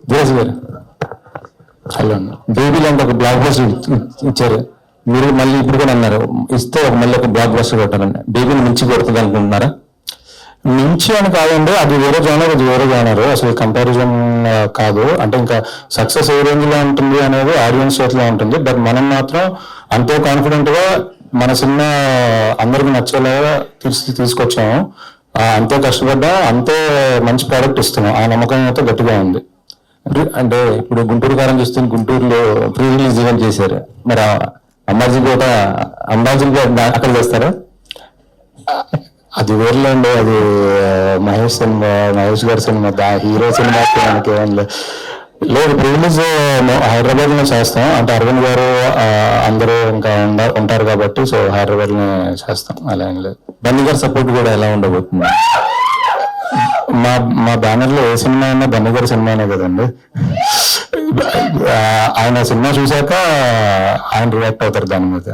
దినేష్ గారు హలో అన్న, బేబీ లాంటి ఒక బ్లాక్ బస్టర్ ఇచ్చారు. మీరు మళ్ళీ ఇప్పుడు కూడా అన్నారు ఇస్తే మళ్ళీ ఒక బ్లాక్ బస్టర్ కొట్టారండి. బేబీని మించి కొడుతుంది అనుకుంటున్నారా? మించి అని కాదండి, అది వేరే జానర్, అది వేరే జానర్, అసలు కంపారిజన్ కాదు. అంటే ఇంకా సక్సెస్ ఏ రేంజ్ లో ఉంటుంది అనేది ఆడియన్స్ చేతిలో ఉంటుంది. బట్ మనం మాత్రం అంతే కాన్ఫిడెంట్ గా మన సినిమా అందరికి నచ్చేలాగా తీసుకొచ్చాము. అంతే కష్టపడ్డా, అంతే మంచి ప్రోడక్ట్ ఇస్తున్నాం. ఆ నమ్మకం అయితే గట్టిగా ఉంది. అంటే ఇప్పుడు గుంటూరు కారం చూస్తే గుంటూరులో ప్రీ రిలీజ్ ఈవెంట్ చేశారు. మరి అంబాజీ కూడా అక్కడ చేస్తారా? అది వేర్లో అండి, అది మహేష్ సినిమా, మహేష్ గారి సినిమా, హీరో సినిమా మనకి ఏం లేదు. ప్రీ రిలీజ్ హైదరాబాద్ లో చేస్తాం. అంటే అరవింద్ గారు అందరూ ఇంకా ఉంటారు కాబట్టి సో హైదరాబాద్ లో చేస్తాం. అలా ఏం లేదు. బన్నీ గారి సపోర్ట్ కూడా ఎలా ఉండబోతుంది? మా బ్యానర్ లో ఏ సినిమా అయినా బన్నీ గారి సినిమానే కదండి. ఆయన సినిమా చూశాక ఆయన రియాక్ట్ అవుతారు దాని మీద.